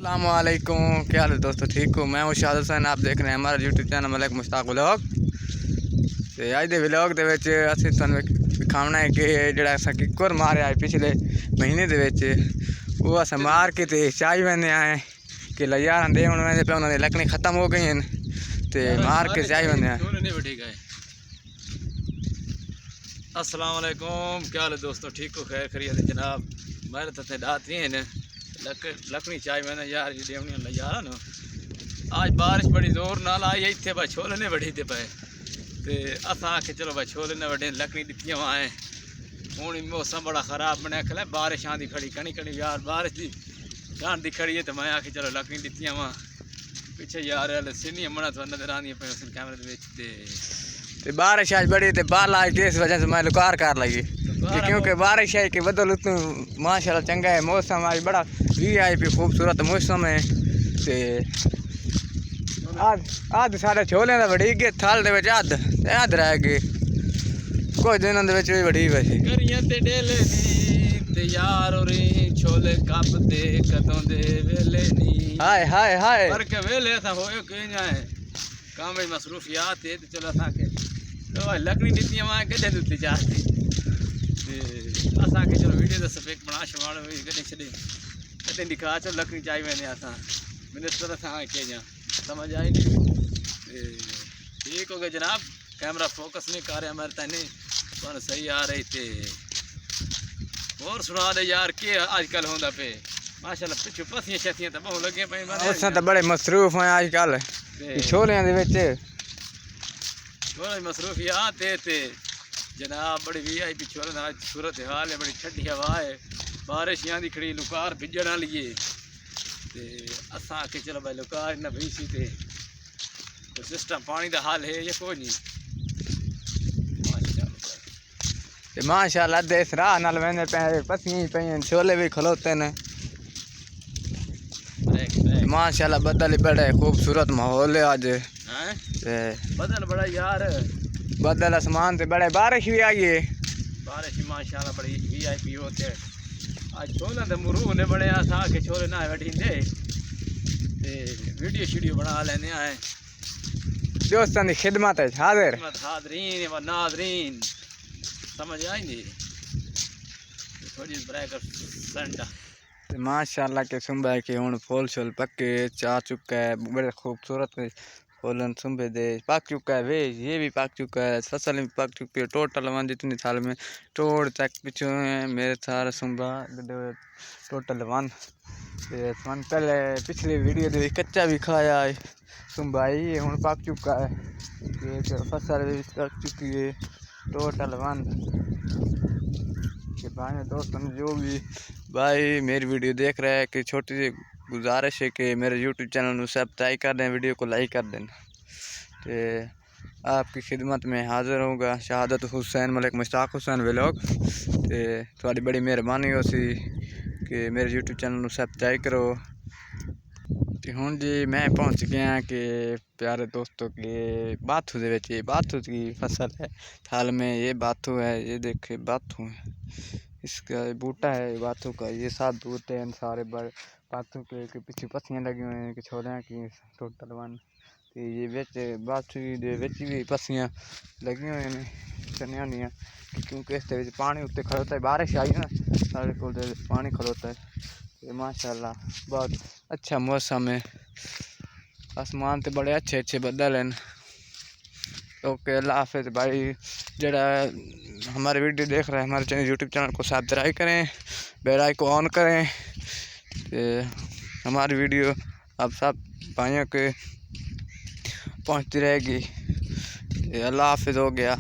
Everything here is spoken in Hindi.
अस्सलामुअलैकुम, क्या हाल है दोस्तों, ठीक हो। मैं हूं शाहद हुसैन, आप देख रहे हैं हमारा YouTube channel Malik Mushtaq vlog. तो अज के व्लॉग के असीं तुहानूं दिखाना है कि जिहड़ा असां किक्कर मारिया पिछले महीने के वो असां मार के ते चाई वैंदे आए कि यार देवन वेंदे पे उन्होंने लकड़ी खत्म हो गई हैं तो मार के चाई वैंदे आए। अस्सलाम वालेकुम, क्या हाल है दोस्तों, ठीक हो, खैर खैरियत जनाब। मेरे तो डात नहीं है लकड़ी चाय मैंने यार जी देवनी यार ना आज बारिश बड़ी जोर नाल आई इतने भाई छोले ने वढ़ी दे पे तो असा आखे चलो भाई छोले ने वढ़े लकड़ी दिखी आए हूँ मौसम बड़ा ख़राब बनया खला बारिश आँदी खड़ी कणी कणी यार बारिश की गांड दी खड़ी है तो मैं आखे चलो लकड़ी दिखी वहाँ पिछे यार सीनिया मना तो नजर आनी पे कैमरे ते बारिश आज बड़ी ते बाल आज जिस वजह से मैं लुकार कर लगी क्योंकि बारिश है कि बदल माशाल्लाह चंगा है मौसम आज बड़ा VIP खूबसूरत मौसम है ते अध सारे छोले का वड़ी गए थाल दे विच अध रह गए कुछ दिनों भी वड़ी वैसे करियां ते डेले नी ते यार ओरे छोले कप दे कदों दे वेले नी हाय हाय हाय पर के वेले असा होयो के जाए काम में मसरूफियात है तो चलो असा के तो लकड़ी नीति वहाँ कदे दुती जाती असा के चलो वीडियो तो सफेद बना शवाड़ कदे छे कदे दिखा चलो लकड़ी चाहिए मैंने असा मैंने इस तरह से के जा समझ आई नहीं ठीक हो गया जनाब कैमरा फोकस नहीं कर रहा मेरे तने पर सही आ रही थे और सुना दे यार के आजकल होंदा पे माशाल्लाह पिछू पसियां छतियां तो बहुत लगे पे असां तो बड़े मसरूफ हैं आजकल छोलियां दे विच थोड़ा मसरूफियात ते जनाब बड़ी VIP छोले आज सूरत हाल है बड़ी ठंडी हवा है बारिश यहाँ दी खड़ी लुकार भिजण वाली है ते असां आखे चलो भाई लुकार न भीसी ते तो सिस्टम पानी का हाल है ये कोई नहीं माशाल्लाह देस राह नाल वेंदे पे पसियां पे छोले भी खलोते ने माशाल्लाह बदल बड़े खूबसूरत माहौल है आज बदल बड़ा यार बदल आसमान से बड़े बारिश भी आई है बारिश माशाल्लाह बड़ी VIP होते आज छोले तो मुरूह ने बड़े आसा के छोले ना वठींदे ते वीडियो शीडियो बना लेने आए दोस्तों की खिदमत है हाजिर हाजरीन व नाजरीन समझ आई नहीं थोड़ी ब्रेकर सेंटा माशाल्लाह के सुबह के हूँ फूल शूल पक्के चा चुका है बड़े खूबसूरत फूलन सुबह दे पक चुका है वे ये भी पक चुका है फसल भी पक चुकी है टोटल वन जितनी साल में तोड़ तक पिछू है मेरे सारा सुबह टोटल वन पहले पिछली वीडियो दे कच्चा भी खाया है सुबह ही हूँ पक चुका है फसल भी पक चुकी है टोटल वन के भाई दोस्तों जो भी भाई मेरी वीडियो देख रहे हैं कि छोटी सी गुजारिश है कि मेरे YouTube चैनल को सब्सक्राइब कर दें वीडियो को लाइक कर देना तो आपकी खिदमत में हाज़िर होगा शहादत हुसैन मलिक मुश्ताक हुसैन व्लॉग तो थोड़ी बड़ी मेहरबानी हो सी कि मेरे YouTube चैनल को सब्सक्राइब करो। तो हूँ जी मैं पहुँच गया कि प्यारे दोस्तों के बाथू दे विच बाथू की फसल है थाल में ये बाथू है ये देखे बाथू है इसका बूटा है बाथू का ये 7 बूटे हैं सारे बड़े बाथू के पीछे पत्तियाँ लगी हुई हैं कि छोलियाँ की टोटल वन तो ये बिच बाथू के भी पत्तियाँ लगी हुई हैं चने होंदियां क्योंकि इस पानी उत्ते खड़ोता है बारिश आई ना सारे को पानी खड़ोता है तो माशाल्लाह बहुत अच्छा मौसम है आसमान तो बड़े अच्छे अच्छे बदल हैं। ओके अल्लाह हाफिज़ भाई जरा हमारे वीडियो देख रहे हैं हमारे चैनल YouTube चैनल को सब्सक्राइब करें बेल आइकन को ऑन करें तो हमारी वीडियो आप सब भाइयों के पहुंचती रहेगी। अल्लाह हाफिज़ हो गया।